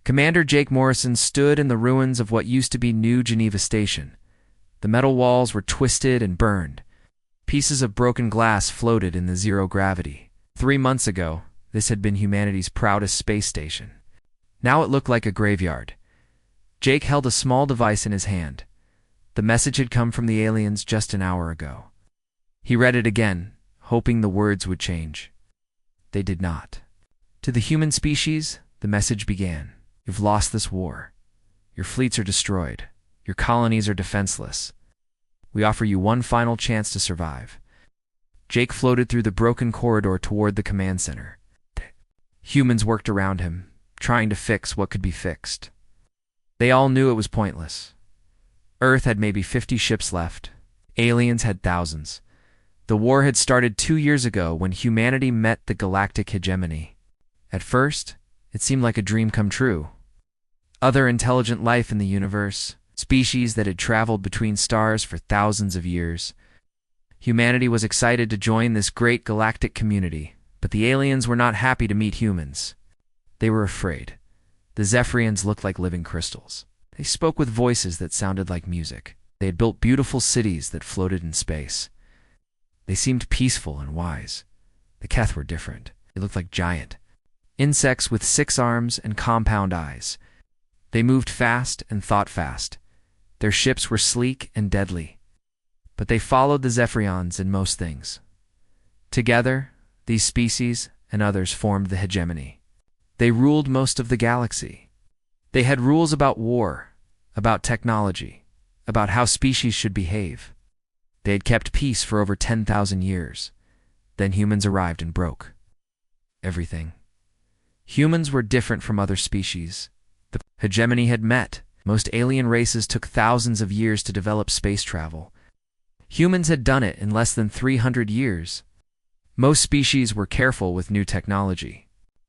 Commander Jake Morrison stood in the ruins of what used to be New Geneva Station. The metal walls were twisted and burned. Pieces of broken glass floated in the zero gravity. 3 months ago, this had been humanity's proudest space station. Now it looked like a graveyard. Jake held a small device in his hand. The message had come from the aliens just an hour ago. He read it again, hoping the words would change. They did not. To the human species, the message began. You've lost this war. Your fleets are destroyed. Your colonies are defenseless. We offer you one final chance to survive. Jake floated through the broken corridor toward the command center. Humans worked around him, trying to fix what could be fixed. They all knew it was pointless. Earth had maybe 50 ships left. Aliens had thousands. The war had started 2 years ago when humanity met the galactic hegemony. At first, it seemed like a dream come true. Other intelligent life in the universe, species that had traveled between stars for thousands of years. Humanity was excited to join this great galactic community, but the aliens were not happy to meet humans. They were afraid. The Zephyrians looked like living crystals. They spoke with voices that sounded like music. They had built beautiful cities that floated in space. They seemed peaceful and wise. The Keth were different. They looked like giant insects with 6 arms and compound eyes. They moved fast and thought fast. Their ships were sleek and deadly. But they followed the Zephyrians in most things. Together, these species and others formed the hegemony. They ruled most of the galaxy. They had rules about war, about technology, about how species should behave. They had kept peace for over 10,000 years. Then humans arrived and broke everything. Humans were different from other species. The hegemony had met. Most alien races took thousands of years to develop space travel. Humans had done it in less than 300 years. Most species were careful with new technology.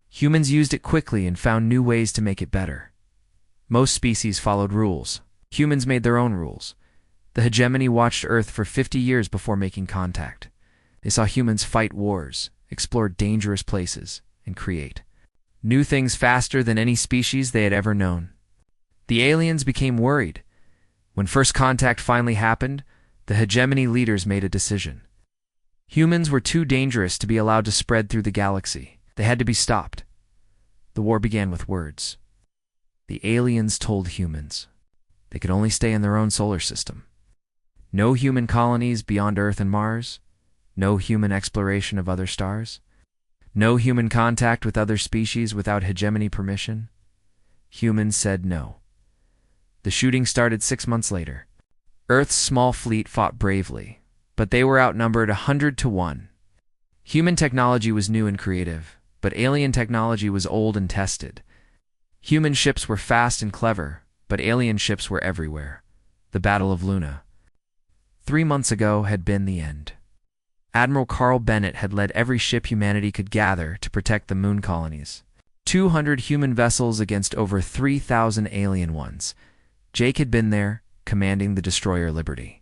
Humans used it quickly and found new ways to make it better. Most species followed rules. Humans made their own rules. The hegemony watched Earth for 50 years before making contact. They saw humans fight wars, explore dangerous places, and create new things faster than any species they had ever known. The aliens became worried. When first contact finally happened, the hegemony leaders made a decision. Humans were too dangerous to be allowed to spread through the galaxy. They had to be stopped. The war began with words. The aliens told humans they could only stay in their own solar system. No human colonies beyond Earth and Mars. No human exploration of other stars. No human contact with other species without hegemony permission. Humans said no. The shooting started 6 months later. Earth's small fleet fought bravely, but they were outnumbered 100 to 1. Human technology was new and creative, but alien technology was old and tested. Human ships were fast and clever, but alien ships were everywhere. The Battle of Luna. 3 months ago had been the end. Admiral Carl Bennett had led every ship humanity could gather to protect the moon colonies. 200 human vessels against over 3,000 alien ones. Jake had been there, commanding the destroyer Liberty.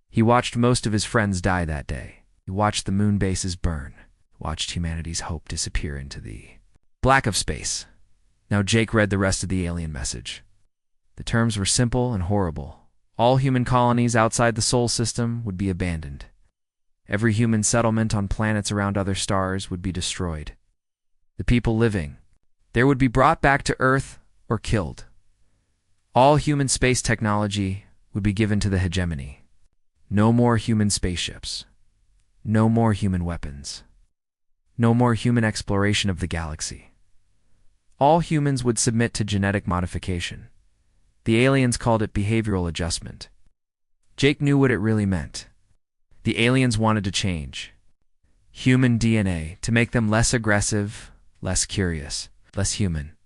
He watched most of his friends die that day. He watched the moon bases burn, watched humanity's hope disappear into the black of space. Now Jake read the rest of the alien message. The terms were simple and horrible. All human colonies outside the Sol system would be abandoned. Every human settlement on planets around other stars would be destroyed. The people living there would be brought back to Earth or killed. All human space technology would be given to the hegemony. No more human spaceships. No more human weapons. No more human exploration of the galaxy. All humans would submit to genetic modification. The aliens called it behavioral adjustment. Jake knew what it really meant. The aliens wanted to change human DNA to make them less aggressive, less curious, less human.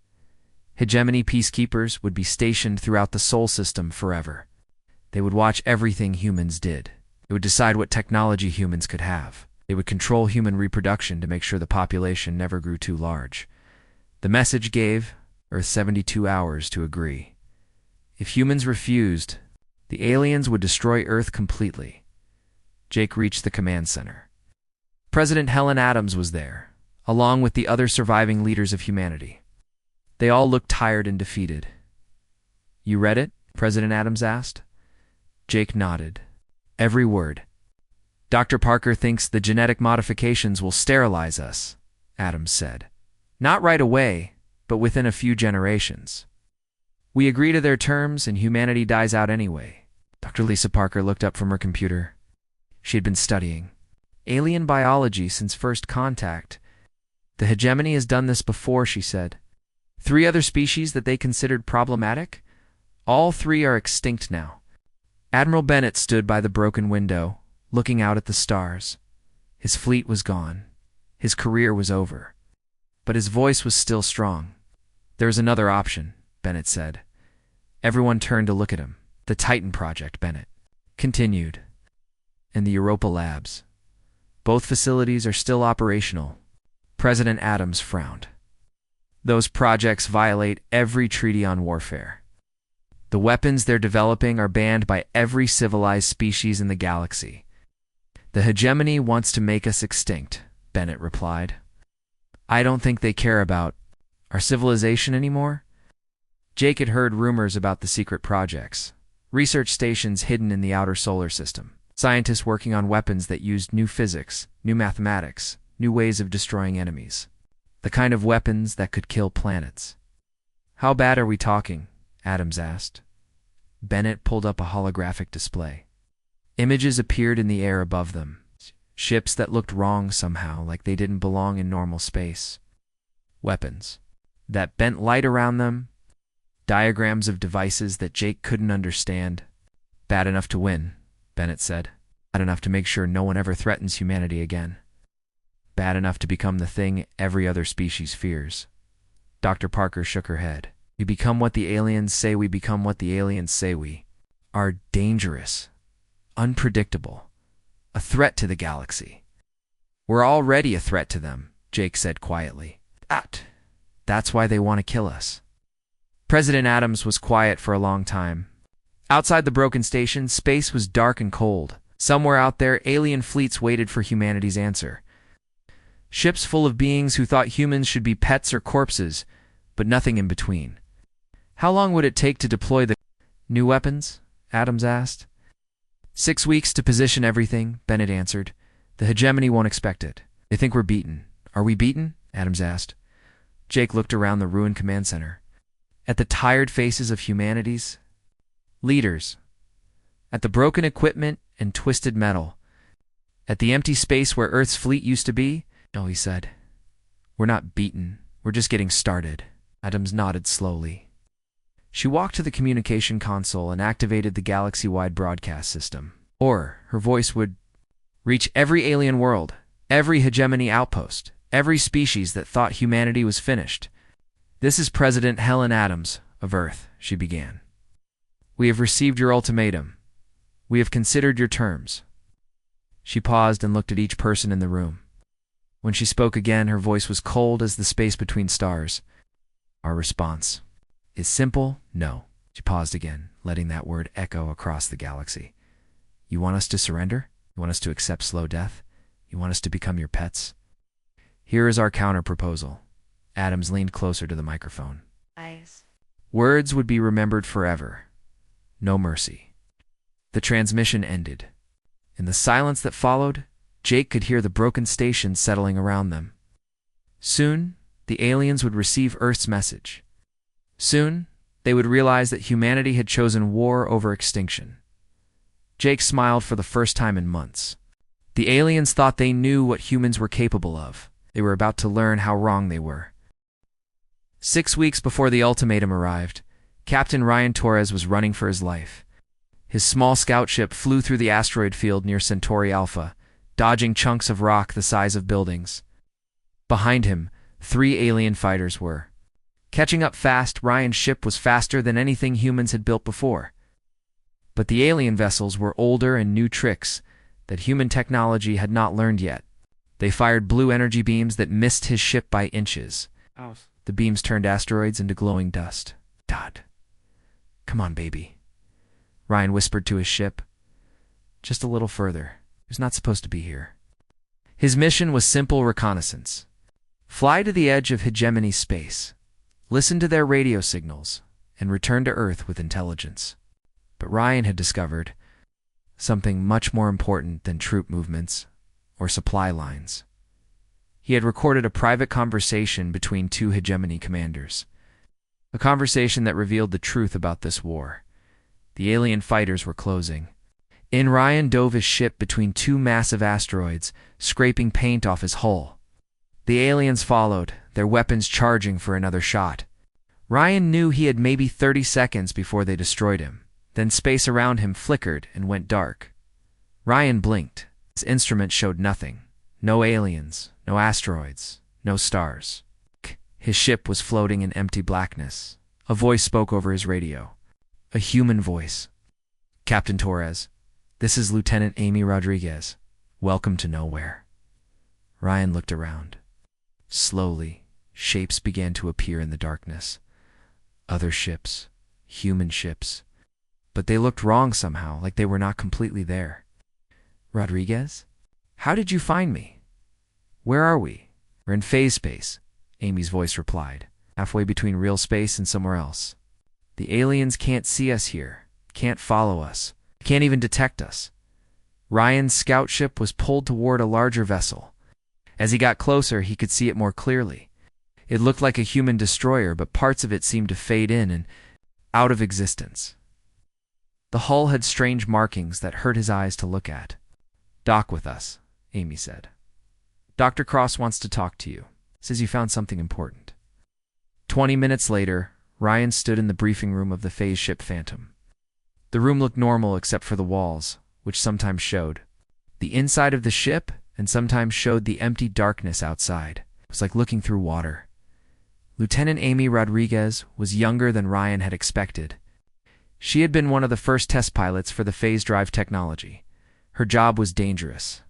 Hegemony peacekeepers would be stationed throughout the Sol system forever. They would watch everything humans did. They would decide what technology humans could have. They would control human reproduction to make sure the population never grew too large. The message gave Earth 72 hours to agree. If humans refused, the aliens would destroy Earth completely. Jake reached the command center. President Helen Adams was there, along with the other surviving leaders of humanity. They all looked tired and defeated. "You read it?" President Adams asked. Jake nodded. Every word. "Dr. Parker thinks the genetic modifications will sterilize us," Adams said. "Not right away, but within a few generations. We agree to their terms and humanity dies out anyway." Dr. Lisa Parker looked up from her computer. She had been studying alien biology since first contact. "The hegemony has done this before," she said. 3 other species that they considered problematic? All 3 are extinct now." Admiral Bennett stood by the broken window, looking out at the stars. His fleet was gone. His career was over. But his voice was still strong. "There's another option," Bennett said. Everyone turned to look at him. "The Titan Project," Bennett continued. "And the Europa Labs. Both facilities are still operational." President Adams frowned. "Those projects violate every treaty on warfare. The weapons they're developing are banned by every civilized species in the galaxy. The hegemony wants to make us extinct," Bennett replied. "I don't think they care about our civilization anymore." Jake had heard rumors about the secret projects, research stations hidden in the outer solar system, scientists working on weapons that used new physics, new mathematics, new ways of destroying enemies, the kind of weapons that could kill planets. "How bad are we talking?" Adams asked. Bennett pulled up a holographic display. Images appeared in the air above them. Ships that looked wrong somehow, like they didn't belong in normal space. Weapons that bent light around them. Diagrams of devices that Jake couldn't understand. "Bad enough to win," Bennett said. "Bad enough to make sure no one ever threatens humanity again. Bad enough to become the thing every other species fears." Dr. Parker shook her head. "We become what the aliens say we become what the aliens say we are. Dangerous. Unpredictable. A threat to the galaxy." "We're already a threat to them," Jake said quietly. That's why they want to kill us." President Adams was quiet for a long time. Outside the broken station, space was dark and cold. Somewhere out there, alien fleets waited for humanity's answer. Ships full of beings who thought humans should be pets or corpses, but nothing in between. "How long would it take to deploy the new weapons?" Adams asked. 6 weeks to position everything," Bennett answered. "The hegemony won't expect it. They think we're beaten." "Are we beaten?" Adams asked. Jake looked around the ruined command center. At the tired faces of humanity's leaders. At the broken equipment and twisted metal. At the empty space where Earth's fleet used to be. "No," he said. "We're not beaten. We're just getting started." Adams nodded slowly. She walked to the communication console and activated the galaxy-wide broadcast system. Or her voice would reach every alien world, every hegemony outpost, every species that thought humanity was finished. "This is President Helen Adams of Earth," she began. "We have received your ultimatum. We have considered your terms." She paused and looked at each person in the room. When she spoke again, her voice was cold as the space between stars. "Our response is simple, no." She paused again, letting that word echo across the galaxy. "You want us to surrender? You want us to accept slow death? You want us to become your pets? Here is our counter-proposal." Adams leaned closer to the microphone. Words would be remembered forever. No mercy. The transmission ended. In the silence that followed, Jake could hear the broken station settling around them. Soon, the aliens would receive Earth's message. Soon, they would realize that humanity had chosen war over extinction. Jake smiled for the first time in months. The aliens thought they knew what humans were capable of. They were about to learn how wrong they were. 6 weeks before the ultimatum arrived, Captain Ryan Torres was running for his life. His small scout ship flew through the asteroid field near Centauri Alpha, dodging chunks of rock the size of buildings. Behind him, 3 alien fighters were. Catching up fast, Ryan's ship was faster than anything humans had built before. But the alien vessels were older and new tricks that human technology had not learned yet. They fired blue energy beams that missed his ship by inches. The beams turned asteroids into glowing dust. "Todd, come on, baby," Ryan whispered to his ship. "Just a little further. He's not supposed to be here." His mission was simple reconnaissance. Fly to the edge of hegemony space. listen to their radio signals, and return to Earth with intelligence. But Ryan had discovered something much more important than troop movements or supply lines. He had recorded a private conversation between two hegemony commanders. A conversation that revealed the truth about this war. The alien fighters were closing. In Ryan dove his ship between two massive asteroids, scraping paint off his hull. The aliens followed, their weapons charging for another shot. Ryan knew he had maybe 30 seconds before they destroyed him. Then space around him flickered and went dark. Ryan blinked. His instrument showed nothing. No aliens, no asteroids, no stars. His ship was floating in empty blackness. A voice spoke over his radio. A human voice. "Captain Torres, this is Lieutenant Amy Rodriguez. Welcome to nowhere." Ryan looked around. Slowly, shapes began to appear in the darkness. Other ships, human ships. But they looked wrong somehow, like they were not completely there. "Rodriguez? How did you find me? Where are we?" "We're in phase space," Amy's voice replied, "halfway between real space and somewhere else. The aliens can't see us here, can't follow us, can't even detect us." Ryan's scout ship was pulled toward a larger vessel. As he got closer, he could see it more clearly. It looked like a human destroyer, but parts of it seemed to fade in and out of existence. The hull had strange markings that hurt his eyes to look at. "Dock with us," Amy said. "Dr. Cross wants to talk to you. Says you found something important." 20 minutes later, Ryan stood in the briefing room of the phase ship Phantom. The room looked normal except for the walls, which sometimes showed the inside of the ship and sometimes showed the empty darkness outside. It was like looking through water. Lieutenant Amy Rodriguez was younger than Ryan had expected. She had been one of the first test pilots for the phase drive technology. Her job was dangerous.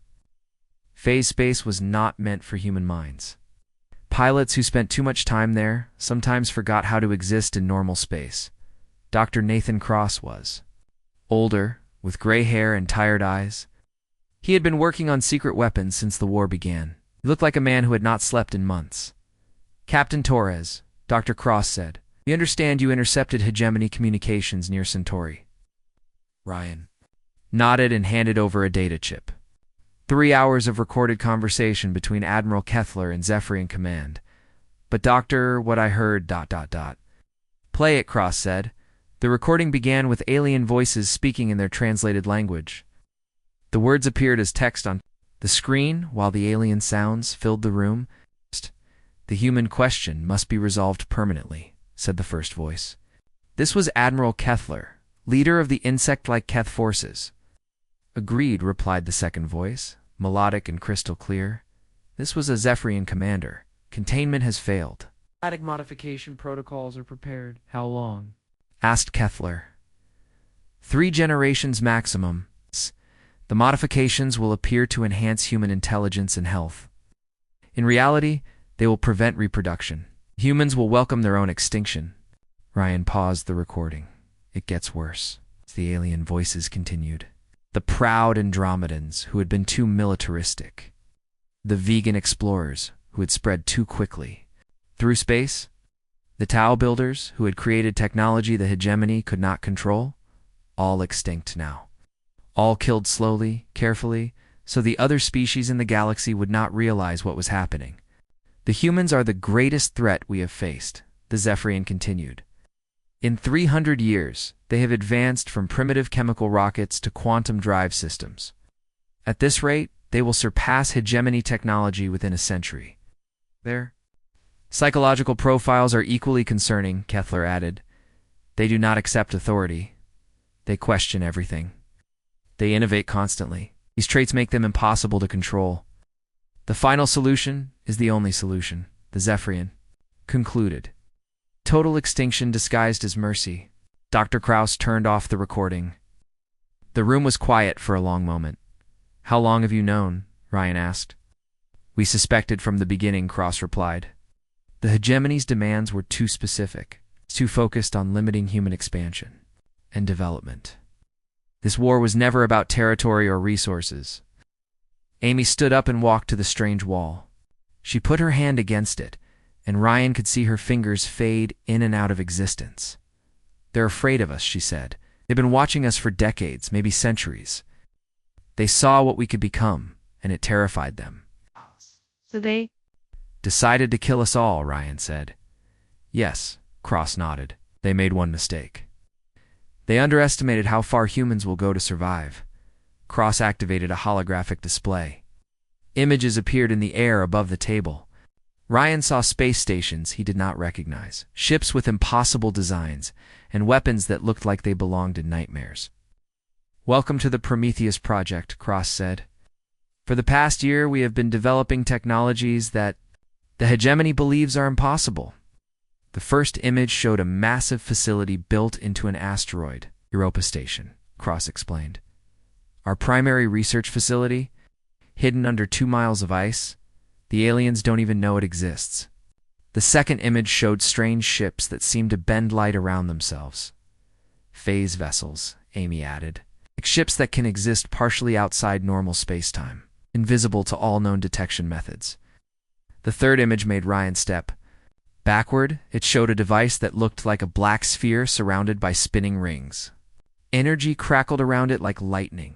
Phase space was not meant for human minds. Pilots who spent too much time there sometimes forgot how to exist in normal space. Dr. Nathan Cross was. Older, with gray hair and tired eyes. He had been working on secret weapons since the war began. He looked like a man who had not slept in months. "Captain Torres," Dr. Cross said, "we understand you intercepted hegemony communications near Centauri." Ryan nodded and handed over a data chip. 3 hours of recorded conversation between Admiral Kethler and Zephyr in command. "But doctor, what I heard, ... "Play it," Cross said. The recording began with alien voices speaking in their translated language. The words appeared as text on the screen while the alien sounds filled the room. "The human question must be resolved permanently," said the first voice. This was Admiral Kethler, leader of the insect-like Keth forces. "Agreed," replied the second voice, melodic and crystal clear. This was a Zephyrian commander. "Containment has failed. Static modification protocols are prepared." "How long?" asked Kethler. 3 generations maximum. The modifications will appear to enhance human intelligence and health. In reality, they will prevent reproduction. Humans will welcome their own extinction. Ryan paused the recording. "It gets worse," the alien voices continued. The proud Andromedans, who had been too militaristic. The vegan explorers, who had spread too quickly. Through space, the Tau builders, who had created technology the hegemony could not control, all extinct now. All killed slowly, carefully, so the other species in the galaxy would not realize what was happening. "The humans are the greatest threat we have faced," the Zephyrian continued. "In 300 years, they have advanced from primitive chemical rockets to quantum drive systems. At this rate, they will surpass hegemony technology within a century." Their psychological profiles are equally concerning, Kethler added. "They do not accept authority. They question everything. They innovate constantly. These traits make them impossible to control. The final solution is the only solution," the Zephyrian concluded. "Total extinction disguised as mercy." Dr. Krauss turned off the recording. The room was quiet for a long moment. "How long have you known?" Ryan asked. "We suspected from the beginning," Cross replied. The hegemony's demands were too specific, too focused on limiting human expansion and development. This war was never about territory or resources. Amy stood up and walked to the strange wall. She put her hand against it, and Ryan could see her fingers fade in and out of existence. "They're afraid of us," she said. "They've been watching us for decades, maybe centuries. They saw what we could become, and it terrified them." So they "Decided to kill us all," Ryan said. "Yes," Cross nodded. "They made one mistake. They underestimated how far humans will go to survive." Cross activated a holographic display. Images appeared in the air above the table. Ryan saw space stations he did not recognize, ships with impossible designs, and weapons that looked like they belonged in nightmares. "Welcome to the Prometheus Project," Cross said. "For the past year, we have been developing technologies that the hegemony believes are impossible." The first image showed a massive facility built into an asteroid, Europa Station, Cross explained. "Our primary research facility, hidden under 2 miles of ice. The aliens don't even know it exists." The second image showed strange ships that seemed to bend light around themselves. "Phase vessels," Amy added. "Like ships that can exist partially outside normal space-time, invisible to all known detection methods." The third image made Ryan step backward. It showed a device that looked like a black sphere surrounded by spinning rings. Energy crackled around it like lightning.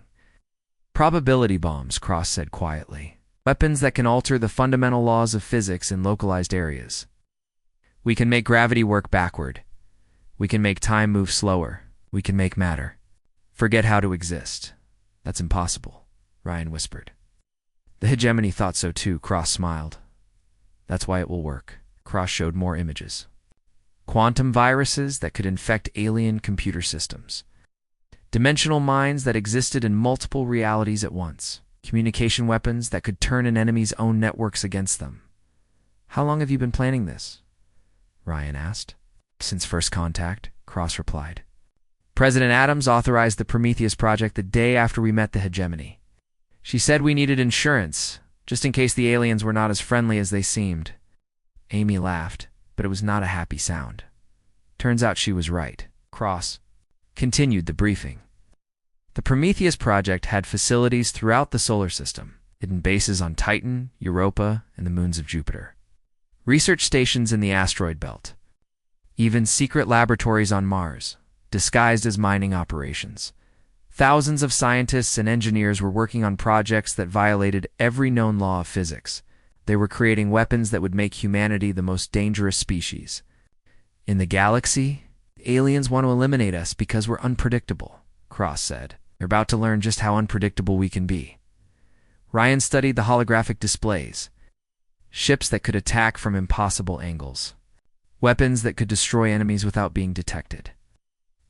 "Probability bombs," Cross said quietly. "Weapons that can alter the fundamental laws of physics in localized areas. We can make gravity work backward. We can make time move slower. We can make matter forget how to exist. That's impossible," Ryan whispered. "The hegemony thought so too," Cross smiled. "That's why it will work." Cross showed more images. Quantum viruses that could infect alien computer systems. Dimensional minds that existed in multiple realities at once. Communication weapons that could turn an enemy's own networks against them. "How long have you been planning this?" Ryan asked. "Since first contact," Cross replied. "President Adams authorized the Prometheus Project the day after we met the hegemony. She said we needed insurance, just in case the aliens were not as friendly as they seemed." Amy laughed, but it was not a happy sound. Turns out she was right. Cross continued the briefing. The Prometheus Project had facilities throughout the solar system, hidden bases on Titan, Europa, and the moons of Jupiter. Research stations in the asteroid belt. Even secret laboratories on Mars, disguised as mining operations. Thousands of scientists and engineers were working on projects that violated every known law of physics. They were creating weapons that would make humanity the most dangerous species. "In the galaxy, aliens want to eliminate us because we're unpredictable," Cross said. "They're about to learn just how unpredictable we can be." Ryan studied the holographic displays. Ships that could attack from impossible angles. Weapons that could destroy enemies without being detected.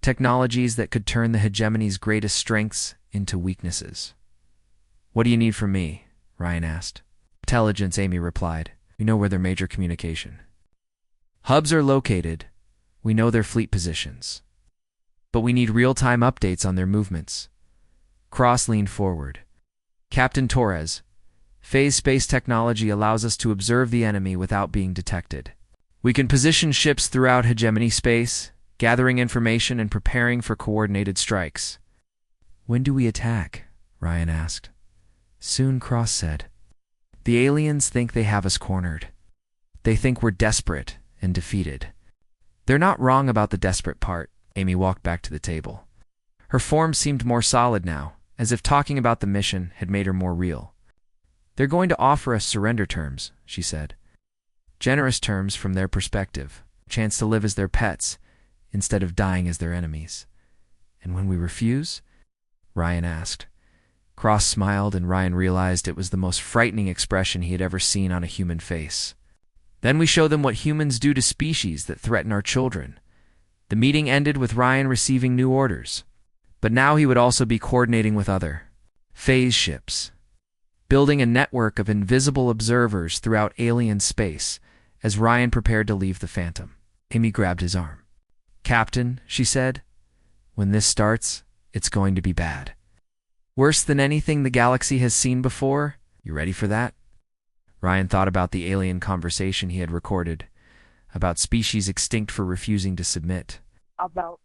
Technologies that could turn the hegemony's greatest strengths into weaknesses. "What do you need from me?" Ryan asked. "Intelligence," Amy replied. "We know where their major communication hubs are located. We know their fleet positions. But we need real-time updates on their movements." Cross leaned forward. "Captain Torres, phase space technology allows us to observe the enemy without being detected. We can position ships throughout hegemony space, gathering information and preparing for coordinated strikes." "When do we attack?" Ryan asked. "Soon," Cross said. "The aliens think they have us cornered. They think we're desperate and defeated." "They're not wrong about the desperate part." Amy walked back to the table. Her form seemed more solid now, as if talking about the mission had made her more real. "They're going to offer us surrender terms," she said. "Generous terms from their perspective, a chance to live as their pets instead of dying as their enemies." "And when we refuse?" Ryan asked. Cross smiled, and Ryan realized it was the most frightening expression he had ever seen on a human face. "Then we show them what humans do to species that threaten our children." The meeting ended with Ryan receiving new orders. But now he would also be coordinating with other phase ships, building a network of invisible observers throughout alien space as Ryan prepared to leave the Phantom. Amy grabbed his arm. "Captain," she said, "when this starts, it's going to be bad. Worse than anything the galaxy has seen before. You ready for that?" Ryan thought about the alien conversation he had recorded, about species extinct for refusing to submit. about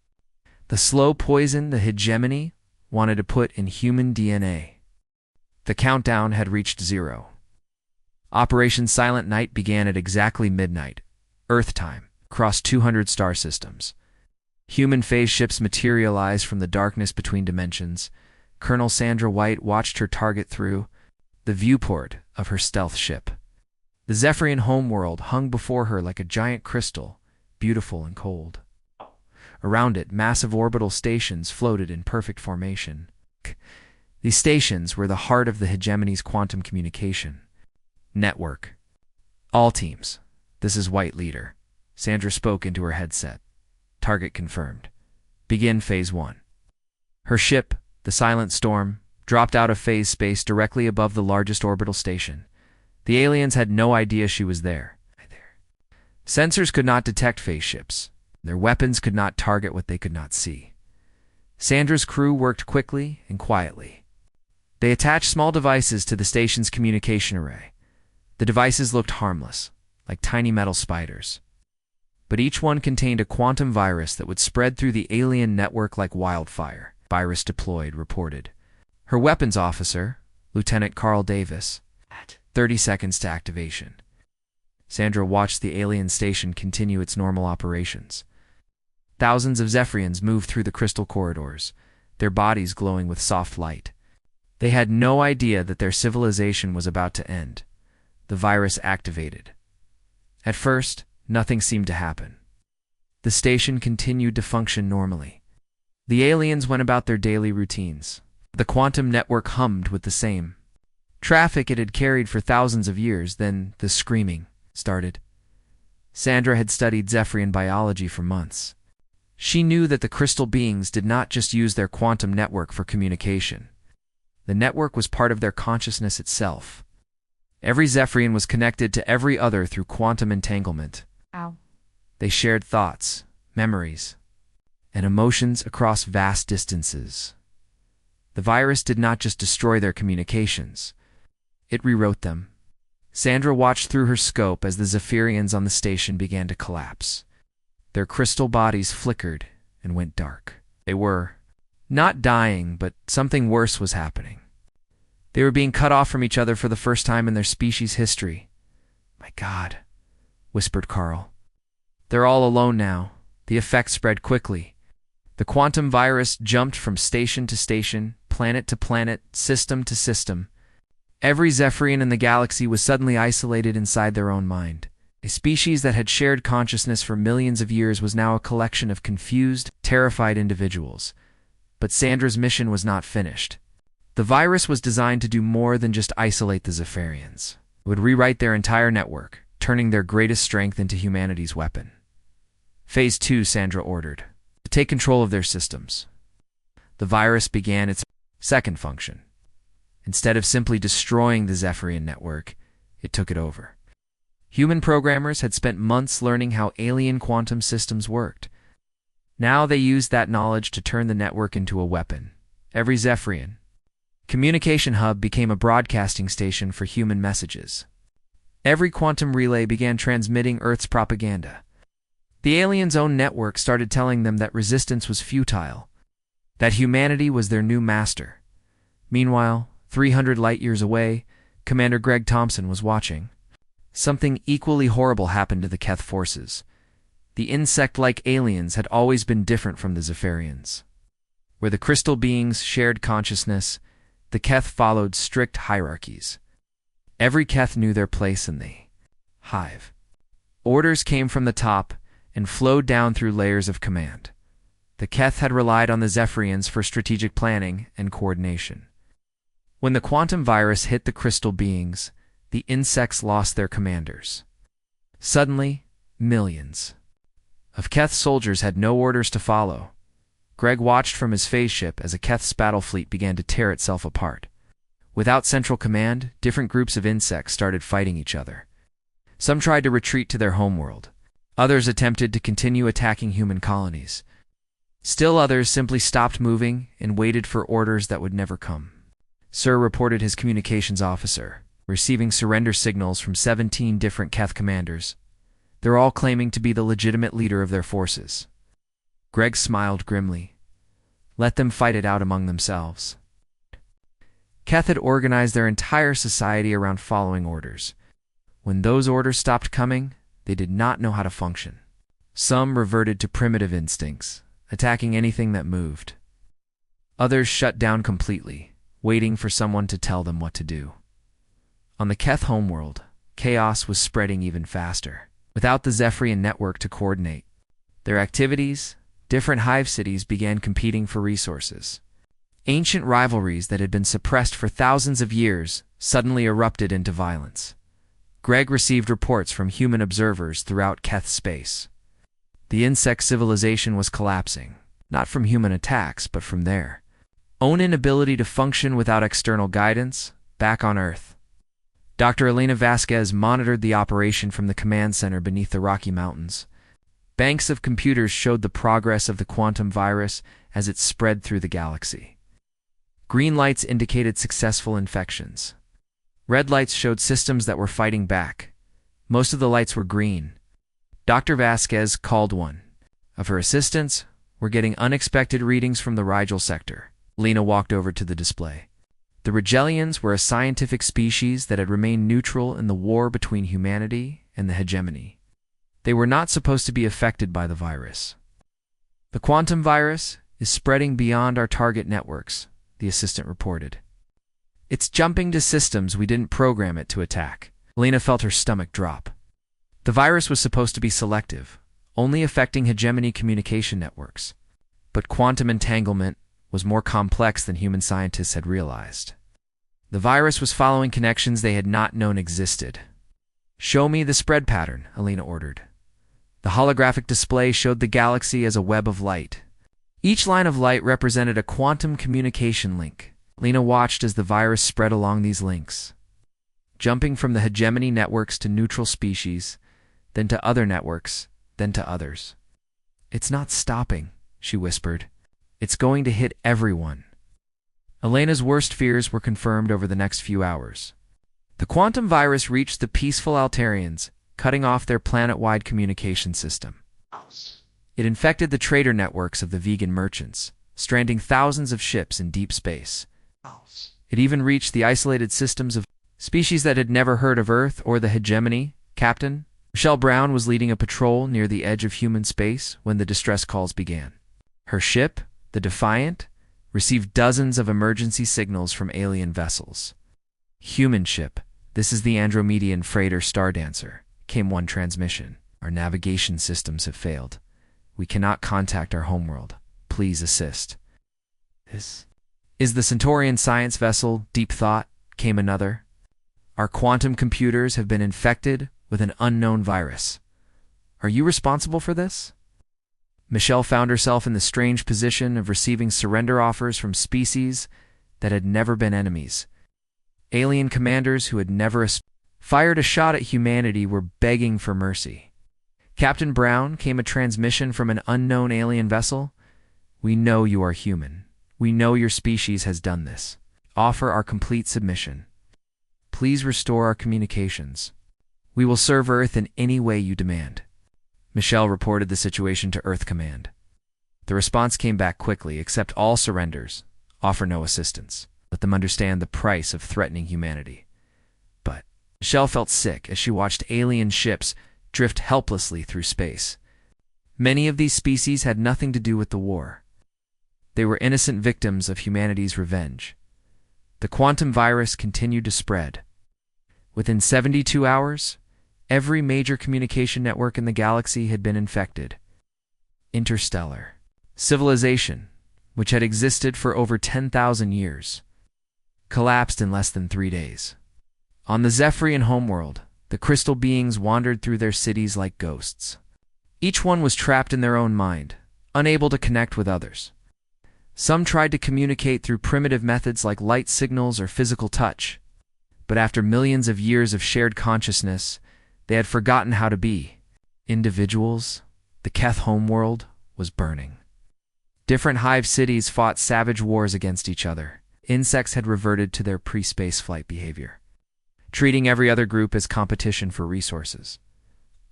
The slow poison the hegemony wanted to put in human DNA. The countdown had reached 0. Operation Silent Night began at exactly midnight, Earth time, across 200 star systems. Human phase ships materialized from the darkness between dimensions. Colonel Sandra White watched her target through the viewport of her stealth ship. The Zephyrian homeworld hung before her like a giant crystal, beautiful and cold. Around it, massive orbital stations floated in perfect formation. These stations were the heart of the hegemony's quantum communication network. All teams. This is White Leader. Sandra spoke into her headset. Target confirmed. Begin Phase 1. Her ship, the Silent Storm, dropped out of phase space directly above the largest orbital station. The aliens had no idea she was there. Sensors could not detect phase ships. Their weapons could not target what they could not see. Sandra's crew worked quickly and quietly. They attached small devices to the station's communication array. The devices looked harmless, like tiny metal spiders. But each one contained a quantum virus that would spread through the alien network like wildfire. Virus deployed, reported. Her weapons officer, Lieutenant Carl Davis, had 30 seconds to activation. Sandra watched the alien station continue its normal operations. Thousands of Zephyrians moved through the crystal corridors, their bodies glowing with soft light. They had no idea that their civilization was about to end. The virus activated. At first, nothing seemed to happen. The station continued to function normally. The aliens went about their daily routines. The quantum network hummed with the same traffic it had carried for thousands of years. Then the screaming started. Sandra had studied Zephyrian biology for months. She knew that the crystal beings did not just use their quantum network for communication. The network was part of their consciousness itself. Every Zephyrian was connected to every other through quantum entanglement. Ow. They shared thoughts, memories, and emotions across vast distances. The virus did not just destroy their communications. It rewrote them. Sandra watched through her scope as the Zephyrians on the station began to collapse. Their crystal bodies flickered and went dark. They were not dying, but something worse was happening. They were being cut off from each other for the first time in their species' history. "My God," whispered Carl. "They're all alone now." The effect spread quickly. The quantum virus jumped from station to station, planet to planet, system to system. Every Zephyrian in the galaxy was suddenly isolated inside their own mind. A species that had shared consciousness for millions of years was now a collection of confused, terrified individuals. But Sandra's mission was not finished. The virus was designed to do more than just isolate the Zephyrians. It would rewrite their entire network, turning their greatest strength into humanity's weapon. Phase 2, Sandra ordered. To take control of their systems. The virus began its second function. Instead of simply destroying the Zephyrian network, it took it over. Human programmers had spent months learning how alien quantum systems worked. Now they used that knowledge to turn the network into a weapon. Every Zephyrian communication hub became a broadcasting station for human messages. Every quantum relay began transmitting Earth's propaganda. The aliens' own network started telling them that resistance was futile, that humanity was their new master. Meanwhile, 300 light-years away, Commander Greg Thompson was watching. Something equally horrible happened to the Keth forces. The insect-like aliens had always been different from the Zephyrians. Where the crystal beings shared consciousness, the Keth followed strict hierarchies. Every Keth knew their place in the hive. Orders came from the top and flowed down through layers of command. The Keth had relied on the Zephyrians for strategic planning and coordination. When the quantum virus hit the crystal beings, the insects lost their commanders. Suddenly, millions of Keth soldiers had no orders to follow. Greg watched from his phase ship as a Keth's battle fleet began to tear itself apart. Without central command, different groups of insects started fighting each other. Some tried to retreat to their homeworld. Others attempted to continue attacking human colonies. Still others simply stopped moving and waited for orders that would never come. Sir reported his communications officer, receiving surrender signals from 17 different Keth commanders. They're all claiming to be the legitimate leader of their forces. Greg smiled grimly. Let them fight it out among themselves. Keth had organized their entire society around following orders. When those orders stopped coming, They did not know how to function. Some reverted to primitive instincts, attacking anything that moved. Others shut down completely, waiting for someone to tell them what to do. On the Keth homeworld, chaos was spreading even faster. Without the Zephyrian network to coordinate their activities, different hive cities began competing for resources. Ancient rivalries that had been suppressed for thousands of years suddenly erupted into violence. Greg received reports from human observers throughout Keth space. The insect civilization was collapsing, not from human attacks, but from their own inability to function without external guidance back on Earth. Dr. Elena Vasquez monitored the operation from the command center beneath the Rocky Mountains. Banks of computers showed the progress of the quantum virus as it spread through the galaxy. Green lights indicated successful infections. Red lights showed systems that were fighting back. Most of the lights were green. Dr. Vasquez called one of her assistants. "We're getting unexpected readings from the Rigel sector." Lena walked over to the display. The Rigelians were a scientific species that had remained neutral in the war between humanity and the hegemony. They were not supposed to be affected by the virus. "The quantum virus is spreading beyond our target networks," the assistant reported. "It's jumping to systems we didn't program it to attack." Lena felt her stomach drop. The virus was supposed to be selective, only affecting hegemony communication networks. But quantum entanglement was more complex than human scientists had realized. The virus was following connections they had not known existed. "Show me the spread pattern," Elena ordered. The holographic display showed the galaxy as a web of light. Each line of light represented a quantum communication link. Lena watched as the virus spread along these links, jumping from the hegemony networks to neutral species, then to other networks, then to others. "It's not stopping," she whispered. "It's going to hit everyone." Elena's worst fears were confirmed over the next few hours. The quantum virus reached the peaceful Altarians, cutting off their planet-wide communication system. It infected the trader networks of the vegan merchants, stranding thousands of ships in deep space. It even reached the isolated systems of species that had never heard of Earth or the hegemony. Captain Michelle Brown was leading a patrol near the edge of human space when the distress calls began. Her ship, the Defiant, received dozens of emergency signals from alien vessels. "Human ship, this is the Andromedian freighter Stardancer," came one transmission. "Our navigation systems have failed. We cannot contact our homeworld. Please assist." "This is the Centaurian science vessel, Deep Thought," came another. "Our quantum computers have been infected with an unknown virus. Are you responsible for this?" Michelle found herself in the strange position of receiving surrender offers from species that had never been enemies. Alien commanders who had never fired a shot at humanity were begging for mercy. "Captain Brown," came a transmission from an unknown alien vessel. "We know you are human. We know your species has done this. Offer our complete submission. Please restore our communications. We will serve Earth in any way you demand." Michelle reported the situation to Earth Command. The response came back quickly: "Accept all surrenders. Offer no assistance. Let them understand the price of threatening humanity." But Michelle felt sick as she watched alien ships drift helplessly through space. Many of these species had nothing to do with the war. They were innocent victims of humanity's revenge. The quantum virus continued to spread. Within 72 hours, every major communication network in the galaxy had been infected. Interstellar civilization, which had existed for over 10,000 years, collapsed in less than 3 days. On the Zephyrian homeworld, the crystal beings wandered through their cities like ghosts. Each one was trapped in their own mind, unable to connect with others. Some tried to communicate through primitive methods like light signals or physical touch, but after millions of years of shared consciousness, they had forgotten how to be individuals. The Keth homeworld was burning. Different hive cities fought savage wars against each other. Insects had reverted to their pre-space flight behavior, treating every other group as competition for resources.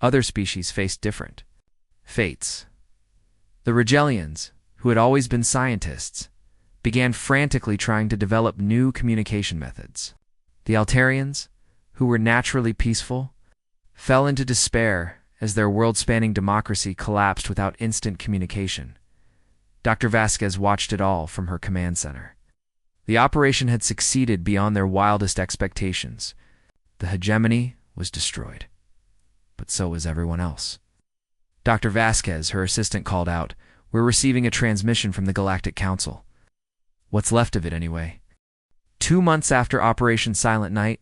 Other species faced different fates. The Rigelians, who had always been scientists, began frantically trying to develop new communication methods. The Altarians, who were naturally peaceful, fell into despair as their world-spanning democracy collapsed without instant communication. Dr. Vasquez watched it all from her command center. The operation had succeeded beyond their wildest expectations. The hegemony was destroyed. But so was everyone else. Dr. Vasquez, her assistant, called out, "We're receiving a transmission from the Galactic Council." What's left of it, anyway? 2 months after Operation Silent Night,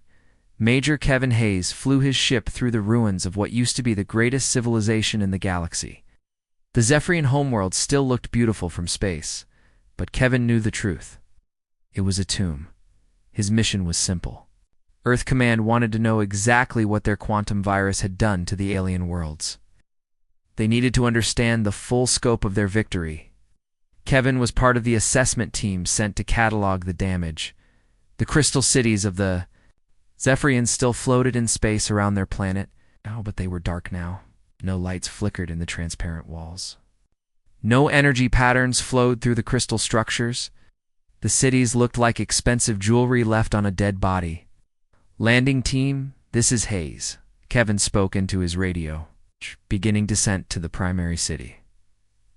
Major Kevin Hayes flew his ship through the ruins of what used to be the greatest civilization in the galaxy. The Zephyrian homeworld still looked beautiful from space, but Kevin knew the truth. It was a tomb. His mission was simple. Earth Command wanted to know exactly what their quantum virus had done to the alien worlds. They needed to understand the full scope of their victory. Kevin was part of the assessment team sent to catalog the damage. The crystal cities of the Zephyrians still floated in space around their planet. Oh, but they were dark now. No lights flickered in the transparent walls. No energy patterns flowed through the crystal structures. The cities looked like expensive jewelry left on a dead body. "Landing team, this is Hayes," Kevin spoke into his radio. "Beginning descent to the primary city.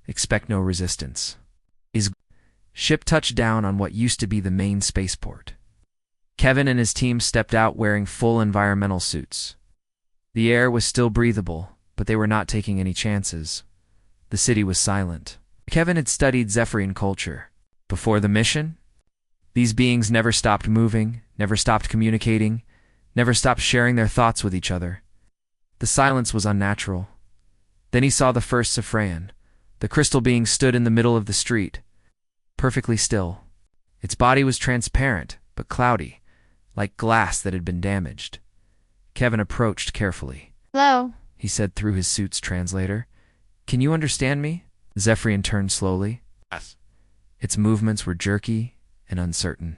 Expect no resistance." His ship touched down on what used to be the main spaceport. Kevin and his team stepped out wearing full environmental suits. The air was still breathable, but they were not taking any chances. The city was silent. Kevin had studied Zephyrian culture. Before the mission, these beings never stopped moving, never stopped communicating, never stopped sharing their thoughts with each other. The silence was unnatural. Then he saw the first Zephyrian. The crystal being stood in the middle of the street, perfectly still. Its body was transparent, but cloudy, like glass that had been damaged. Kevin approached carefully. Hello. He said through his suit's translator. "Can you understand me?" Zephyrian turned slowly. Yes. Its movements were jerky and uncertain.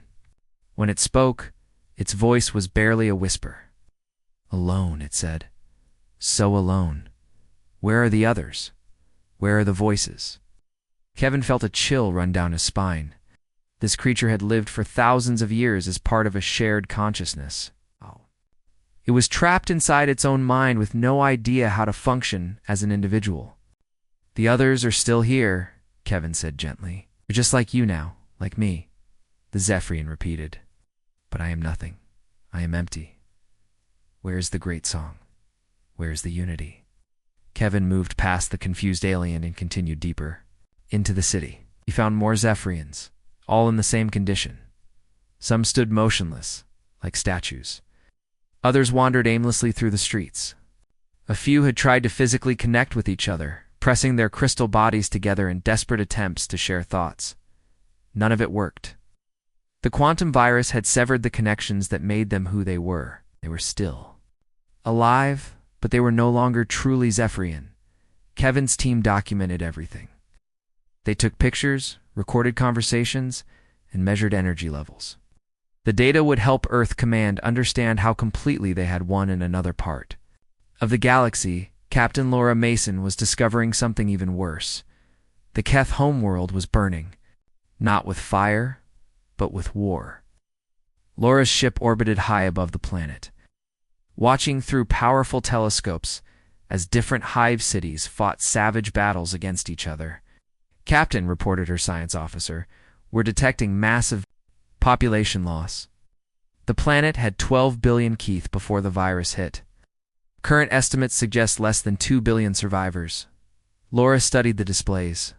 When it spoke, its voice was barely a whisper. "Alone," it said. "So alone. Where are the others? Where are the voices?" Kevin felt a chill run down his spine. This creature had lived for thousands of years as part of a shared consciousness. It was trapped inside its own mind with no idea how to function as an individual. "The others are still here," Kevin said gently. "They're just like you now, like me," the Zephyrian repeated. "But I am nothing. I am empty. Where is the great song? Where is the unity?" Kevin moved past the confused alien and continued deeper. Into the city. He found more Zephyrians, all in the same condition. Some stood motionless, like statues. Others wandered aimlessly through the streets. A few had tried to physically connect with each other, pressing their crystal bodies together in desperate attempts to share thoughts. None of it worked. The quantum virus had severed the connections that made them who they were. They were still alive, but they were no longer truly Zephyrian. Kevin's team documented everything. They took pictures, recorded conversations, and measured energy levels. The data would help Earth Command understand how completely they had one in another part of the galaxy. Captain Laura Mason was discovering something even worse. The Keth homeworld was burning, not with fire, but with war. Laura's ship orbited high above the planet, watching through powerful telescopes as different hive cities fought savage battles against each other. "Captain," reported her science officer, "we're detecting massive population loss. The planet had 12 billion Keith before the virus hit. Current estimates suggest less than 2 billion survivors." Laura studied the displays.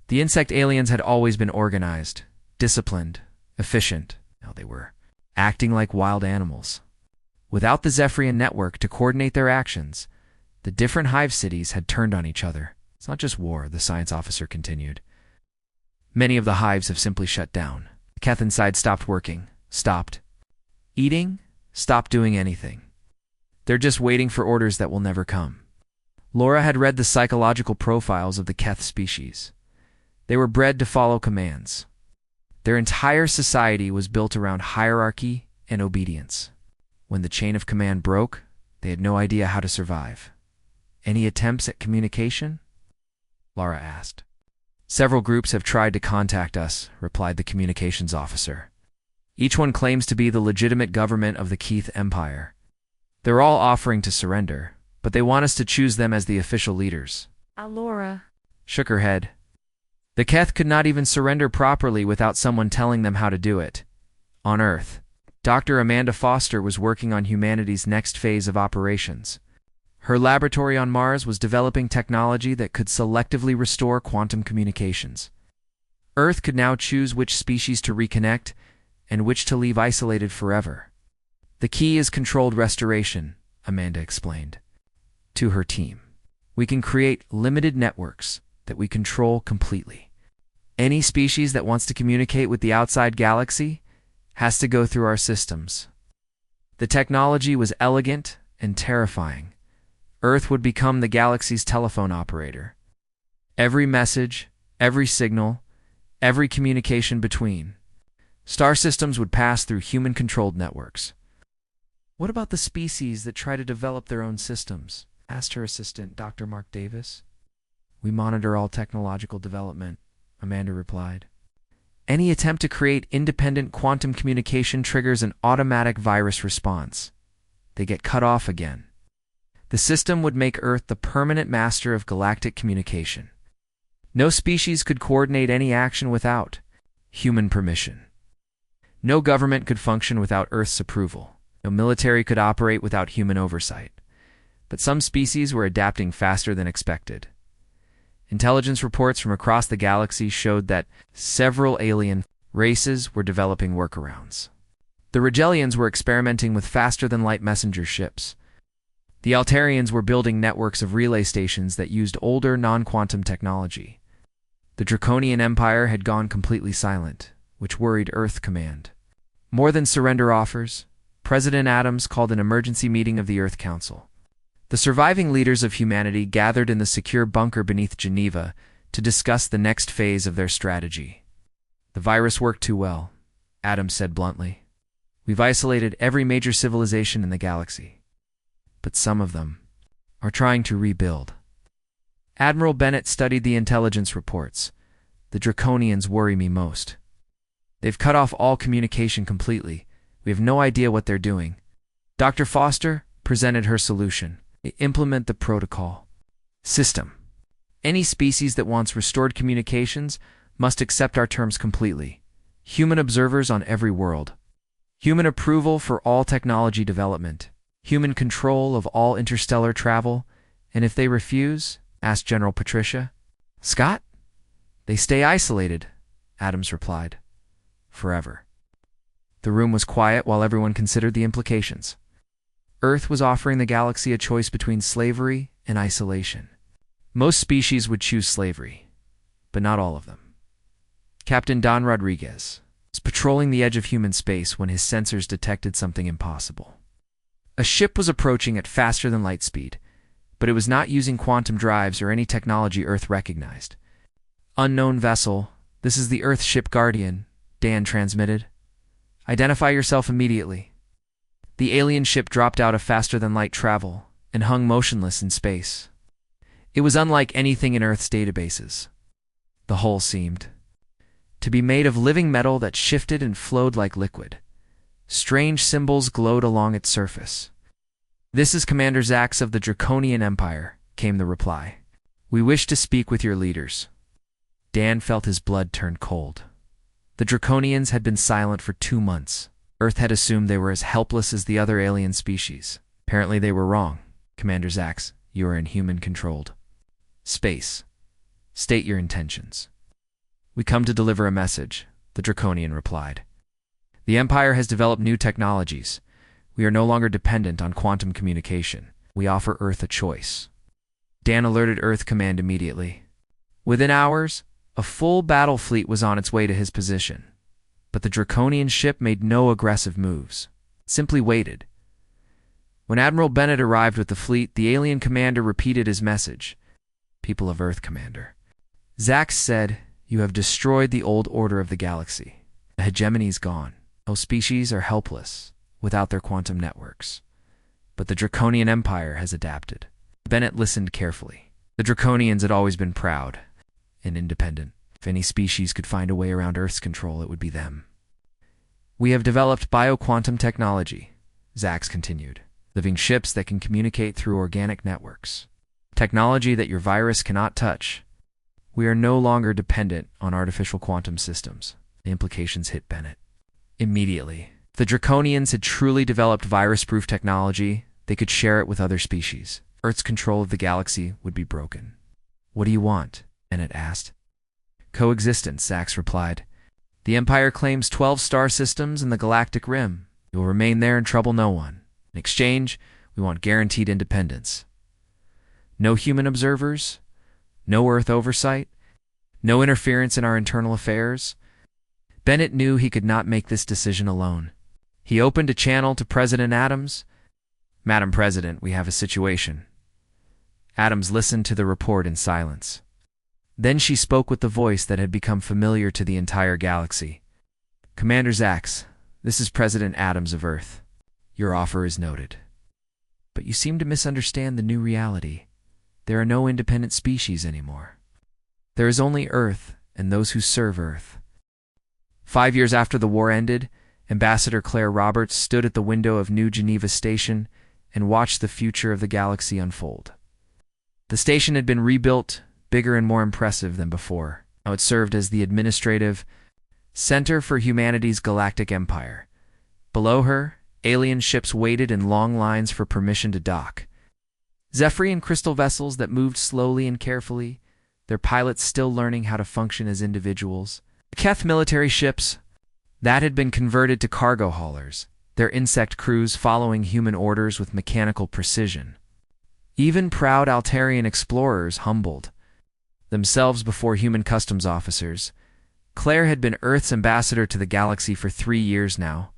The insect aliens had always been organized, disciplined, efficient. Now they were acting like wild animals. Without the Zephyrian network to coordinate their actions, the different hive cities had turned on each other. "It's not just war," the science officer continued. "Many of the hives have simply shut down. The Keth inside stopped working, stopped eating, stopped doing anything. They're just waiting for orders that will never come." Laura had read the psychological profiles of the Keth species. They were bred to follow commands. Their entire society was built around hierarchy and obedience. When the chain of command broke, they had no idea how to survive. "Any attempts at communication?" Laura asked. "Several groups have tried to contact us," replied the communications officer. "Each one claims to be the legitimate government of the Keith Empire. They're all offering to surrender, but they want us to choose them as the official leaders. Alora Shook her head. The Keth could not even surrender properly without someone telling them how to do it. On Earth, Dr. Amanda Foster was working on humanity's next phase of operations. Her laboratory on Mars was developing technology that could selectively restore quantum communications. Earth could now choose which species to reconnect and which to leave isolated forever. The key is controlled restoration, Amanda explained to her team. We can create limited networks that we control completely. Any species that wants to communicate with the outside galaxy has to go through our systems. The technology was elegant and terrifying. Earth would become the galaxy's telephone operator. Every message, every signal, every communication between star systems would pass through human-controlled networks. What about the species that try to develop their own systems? Asked her assistant, Dr. Mark Davis. We monitor all technological development, Amanda replied. Any attempt to create independent quantum communication triggers an automatic virus response. They get cut off again. The system would make Earth the permanent master of galactic communication. No species could coordinate any action without human permission. No government could function without Earth's approval. No military could operate without human oversight. But some species were adapting faster than expected. Intelligence reports from across the galaxy showed that several alien races were developing workarounds. The Rigelians were experimenting with faster-than-light messenger ships. The Altarians were building networks of relay stations that used older non-quantum technology. The Draconian Empire had gone completely silent, which worried Earth Command. More than surrender offers, President Adams called an emergency meeting of the Earth Council. The surviving leaders of humanity gathered in the secure bunker beneath Geneva to discuss the next phase of their strategy. The virus worked too well, Adams said bluntly. We've isolated every major civilization in the galaxy. But some of them are trying to rebuild. Admiral Bennett studied the intelligence reports. The Draconians worry me most. They've cut off all communication completely. We have no idea what they're doing. Dr. Foster presented her solution. Implement the protocol system. Any species that wants restored communications must accept our terms completely. Human observers on every world. Human approval for all technology development. Human control of all interstellar travel. And if they refuse, asked General Patricia. Scott? They stay isolated, Adams replied. Forever. The room was quiet while everyone considered the implications. Earth was offering the galaxy a choice between slavery and isolation. Most species would choose slavery, but not all of them. Captain Don Rodriguez was patrolling the edge of human space when his sensors detected something impossible. A ship was approaching at faster than light speed, but it was not using quantum drives or any technology Earth recognized. Unknown vessel, this is the Earth ship Guardian, Dan transmitted. Identify yourself immediately. The alien ship dropped out of faster-than-light travel and hung motionless in space. It was unlike anything in Earth's databases. The hull seemed to be made of living metal that shifted and flowed like liquid. Strange symbols glowed along its surface. This is Commander Zax of the Draconian Empire, came the reply. We wish to speak with your leaders. Dan felt his blood turn cold. The Draconians had been silent for 2 months. Earth had assumed they were as helpless as the other alien species. Apparently they were wrong. Commander Zax, you are in human-controlled space. State your intentions. We come to deliver a message, the Draconian replied. The Empire has developed new technologies. We are no longer dependent on quantum communication. We offer Earth a choice. Dan alerted Earth Command immediately. Within hours, a full battle fleet was on its way to his position. But the Draconian ship made no aggressive moves. It simply waited. When Admiral Bennett arrived with the fleet, the alien commander repeated his message. People of Earth, Commander. Zax said, you have destroyed the old order of the galaxy. The hegemony is gone. No species are helpless without their quantum networks. But the Draconian Empire has adapted. Bennett listened carefully. The Draconians had always been proud and independent. If any species could find a way around Earth's control, it would be them. We have developed bioquantum technology, Zax continued. living ships that can communicate through organic networks. Technology that your virus cannot touch. We are no longer dependent on artificial quantum systems. The implications hit Bennett. Immediately. If the Draconians had truly developed virus-proof technology, they could share it with other species. Earth's control of the galaxy would be broken. What do you want? Bennett asked. Coexistence, Sachs replied. The Empire claims 12 star systems in the Galactic Rim. You will remain there and trouble no one. In exchange, we want guaranteed independence. No human observers, no Earth oversight, no interference in our internal affairs. Bennett knew he could not make this decision alone. He opened a channel to President Adams. Madam President, we have a situation. Adams listened to the report in silence. Then she spoke with the voice that had become familiar to the entire galaxy. Commander Zax, this is President Adams of Earth. Your offer is noted. But you seem to misunderstand the new reality. There are no independent species anymore. There is only Earth and those who serve Earth. 5 years after the war ended, Ambassador Claire Roberts stood at the window of New Geneva Station and watched the future of the galaxy unfold. The station had been rebuilt, bigger and more impressive than before. Now it served as the administrative center for humanity's galactic empire. Below her, alien ships waited in long lines for permission to dock. Zephyrian crystal vessels that moved slowly and carefully, their pilots still learning how to function as individuals. Keth military ships that had been converted to cargo haulers, their insect crews following human orders with mechanical precision. Even proud Altarian explorers humbled themselves before human customs officers. Claire had been Earth's ambassador to the galaxy for 3 years now.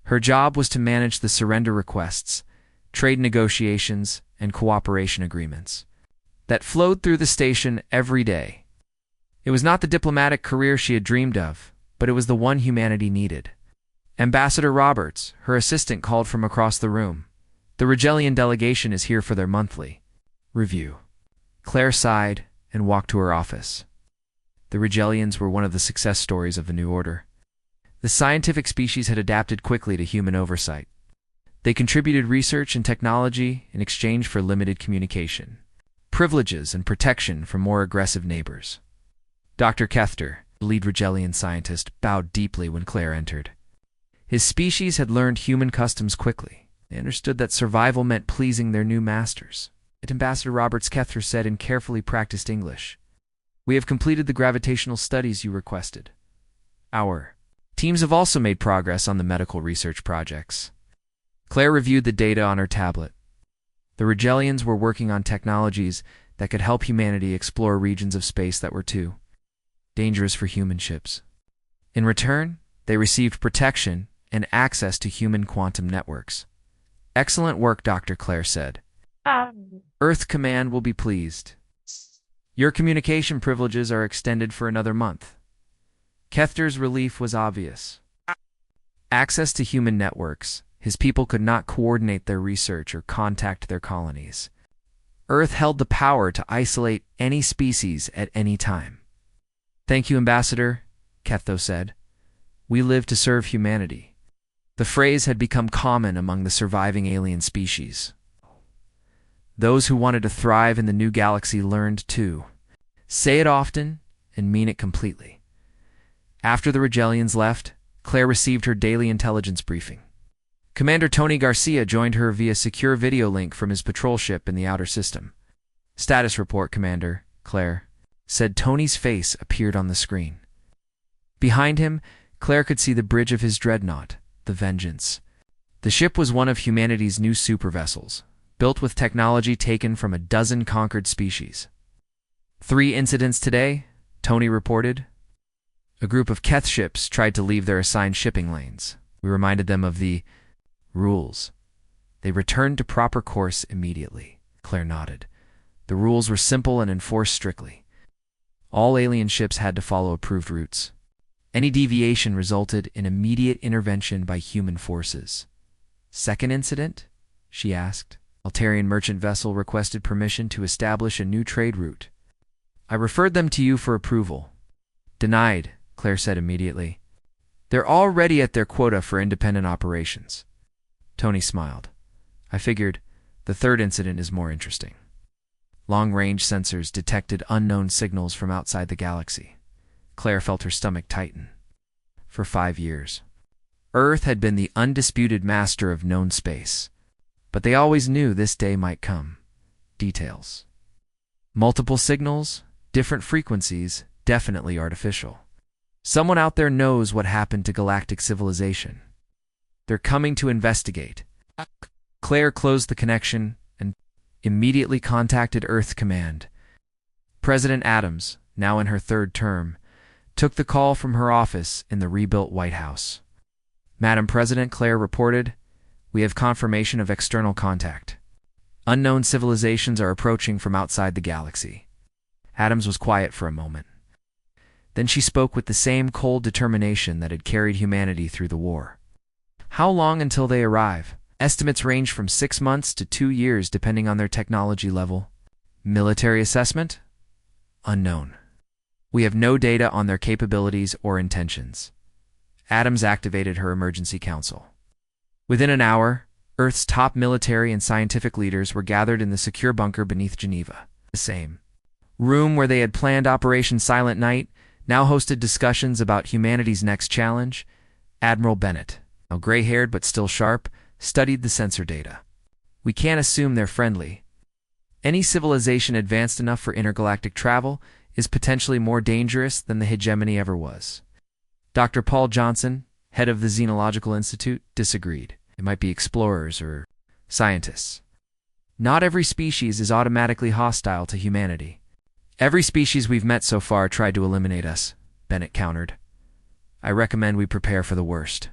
Her job was to manage the surrender requests, trade negotiations, and cooperation agreements that flowed through the station every day. It was not the diplomatic career she had dreamed of, but it was the one humanity needed. Ambassador Roberts, her assistant, called from across the room. The Rigelian delegation is here for their monthly review. Claire sighed and walked to her office. The Rigelians were one of the success stories of the New Order. The scientific species had adapted quickly to human oversight. They contributed research and technology in exchange for limited communication, privileges, and protection from more aggressive neighbors. Dr. Kethter, the lead Rigelian scientist, bowed deeply when Claire entered. His species had learned human customs quickly. They understood that survival meant pleasing their new masters. Ambassador Roberts Kethter said in carefully practiced English, "We have completed the gravitational studies you requested. Our teams have also made progress on the medical research projects." Claire reviewed the data on her tablet. The Rigelians were working on technologies that could help humanity explore regions of space that were too dangerous for human ships. In return, they received protection and access to human quantum networks. "Excellent work," Dr. Claire said. "Earth Command will be pleased. Your communication privileges are extended for another month." Kethter's relief was obvious. Access to human networks. His people could not coordinate their research or contact their colonies. Earth held the power to isolate any species at any time. "Thank you, Ambassador," Ketho said. "We live to serve humanity." The phrase had become common among the surviving alien species. Those who wanted to thrive in the new galaxy learned to say it often and mean it completely. After the Rigelians left, Claire received her daily intelligence briefing. Commander Tony Garcia joined her via secure video link from his patrol ship in the outer system. "Status report, Commander," Claire said. Tony's face appeared on the screen. Behind him, Claire could see the bridge of his dreadnought, the Vengeance. The ship was one of humanity's new supervessels, built with technology taken from a dozen conquered species. 3 incidents today, Tony reported. A group of Keth ships tried to leave their assigned shipping lanes. We reminded them of the rules. They returned to proper course immediately. Claire nodded. The rules were simple and enforced strictly. All alien ships had to follow approved routes. Any deviation resulted in immediate intervention by human forces. "Second incident?" she asked. Altarian merchant vessel requested permission to establish a new trade route. "I referred them to you for approval." "Denied," Claire said immediately. "They're already at their quota for independent operations." Tony smiled. I figured the third incident is more interesting. Long-range sensors detected unknown signals from outside the galaxy. Claire felt her stomach tighten. For 5 years, Earth had been the undisputed master of known space, but they always knew this day might come. Details. Multiple signals, different frequencies, definitely artificial. Someone out there knows what happened to galactic civilization. They're coming to investigate. Claire closed the connection and immediately contacted Earth Command. President Adams, now in her 3rd term, took the call from her office in the rebuilt White House. Madam President, Claire reported, "We have confirmation of external contact. Unknown civilizations are approaching from outside the galaxy." Adams was quiet for a moment. Then she spoke with the same cold determination that had carried humanity through the war. "How long until they arrive?" Estimates range from 6 months to 2 years depending on their technology level. Military assessment? Unknown. We have no data on their capabilities or intentions. Adams activated her emergency council. Within an hour, Earth's top military and scientific leaders were gathered in the secure bunker beneath Geneva. The same room where they had planned Operation Silent Night now hosted discussions about humanity's next challenge. Admiral Bennett, now gray-haired but still sharp, studied the sensor data. "We can't assume they're friendly. Any civilization advanced enough for intergalactic travel is potentially more dangerous than the hegemony ever was." Dr. Paul Johnson, head of the Xenological Institute, disagreed. "It might be explorers or scientists. Not every species is automatically hostile to humanity." "Every species we've met so far tried to eliminate us," Bennett countered. "I recommend we prepare for the worst."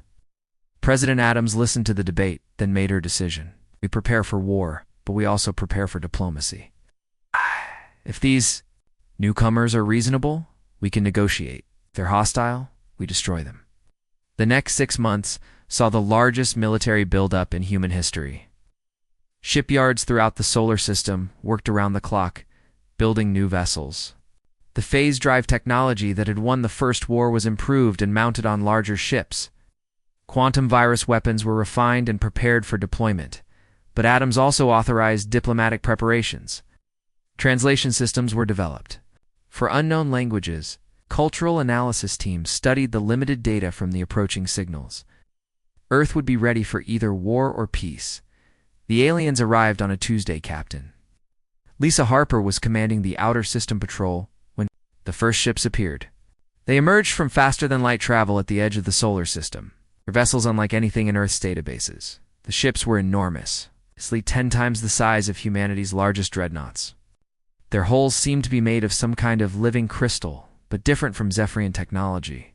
President Adams listened to the debate, then made her decision. "We prepare for war, but we also prepare for diplomacy. If these newcomers are reasonable, we can negotiate. If they're hostile, we destroy them." The next 6 months saw the largest military buildup in human history. Shipyards throughout the solar system worked around the clock, building new vessels. The phase drive technology that had won the First War was improved and mounted on larger ships. Quantum virus weapons were refined and prepared for deployment, but Adams also authorized diplomatic preparations. Translation systems were developed. For unknown languages, cultural analysis teams studied the limited data from the approaching signals. Earth would be ready for either war or peace. The aliens arrived on a Tuesday, Captain. Lisa Harper was commanding the Outer System Patrol when the first ships appeared. They emerged from faster-than-light travel at the edge of the solar system. Their vessels unlike anything in Earth's databases. The ships were enormous, easily 10 times the size of humanity's largest dreadnoughts. Their hulls seemed to be made of some kind of living crystal, but different from Zephyrian technology.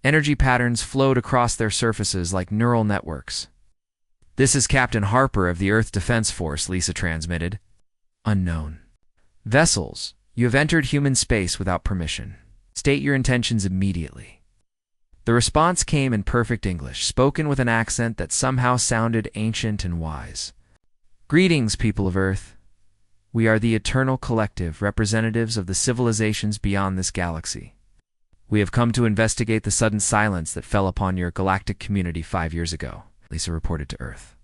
Energy patterns flowed across their surfaces like neural networks. "This is Captain Harper of the Earth Defense Force," Lisa transmitted. Unknown. "Vessels, you have entered human space without permission. State your intentions immediately." The response came in perfect English, spoken with an accent that somehow sounded ancient and wise. "Greetings, people of Earth. We are the Eternal Collective, representatives of the civilizations beyond this galaxy. We have come to investigate the sudden silence that fell upon your galactic community 5 years ago," Lisa reported to Earth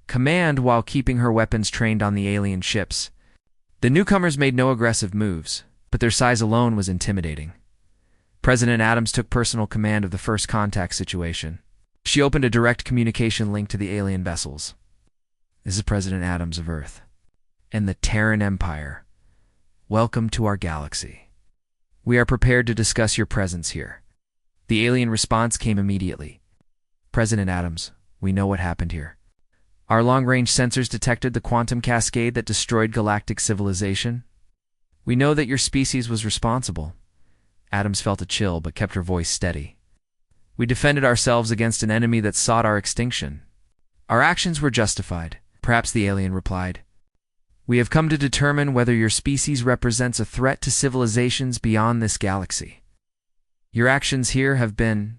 Command while keeping her weapons trained on the alien ships. The newcomers made no aggressive moves, but their size alone was intimidating. President Adams took personal command of the first contact situation. She opened a direct communication link to the alien vessels. "This is President Adams of Earth and the Terran Empire. Welcome to our galaxy. We are prepared to discuss your presence here." The alien response came immediately. "President Adams, we know what happened here. Our long-range sensors detected the quantum cascade that destroyed galactic civilization. We know that your species was responsible." Adams felt a chill but kept her voice steady. "We defended ourselves against an enemy that sought our extinction. Our actions were justified," perhaps the alien replied. "We have come to determine whether your species represents a threat to civilizations beyond this galaxy. Your actions here have been ...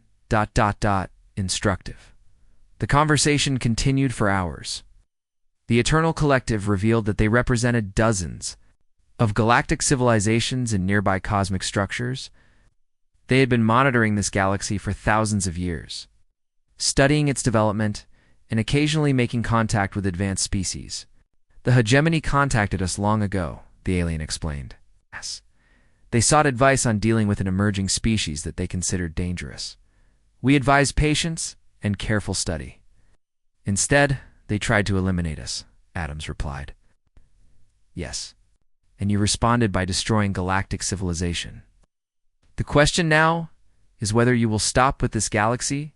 instructive." The conversation continued for hours. The Eternal Collective revealed that they represented dozens of galactic civilizations in nearby cosmic structures. They had been monitoring this galaxy for thousands of years, studying its development and occasionally making contact with advanced species. The hegemony contacted us long ago, the alien explained. Yes. They sought advice on dealing with an emerging species that they considered dangerous. We advised patience and careful study. Instead, they tried to eliminate us, Adams replied. Yes. And you responded by destroying galactic civilization. The question now is whether you will stop with this galaxy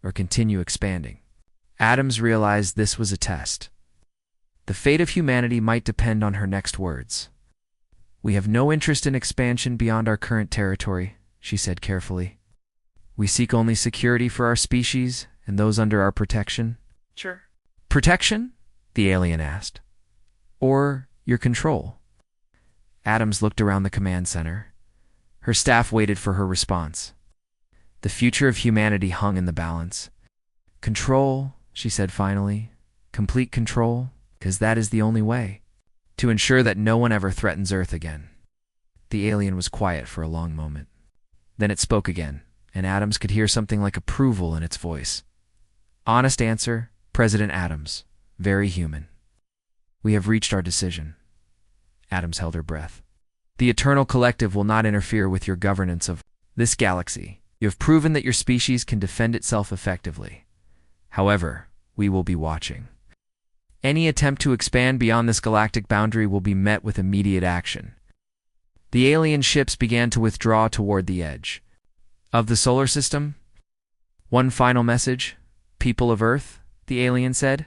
or continue expanding. Adams realized this was a test. The fate of humanity might depend on her next words. We have no interest in expansion beyond our current territory, she said carefully. We seek only security for our species and those under our protection. Sure. Protection? The alien asked. Or your control? Adams looked around the command center. Her staff waited for her response. The future of humanity hung in the balance. Control, she said finally. Complete control, because that is the only way. To ensure that no one ever threatens Earth again. The alien was quiet for a long moment. Then it spoke again, and Adams could hear something like approval in its voice. Honest answer, President Adams. Very human. We have reached our decision. Adams held her breath. The Eternal Collective will not interfere with your governance of this galaxy. You have proven that your species can defend itself effectively. However, we will be watching. Any attempt to expand beyond this galactic boundary will be met with immediate action. The alien ships began to withdraw toward the edge of the solar system. One final message, people of Earth, the alien said.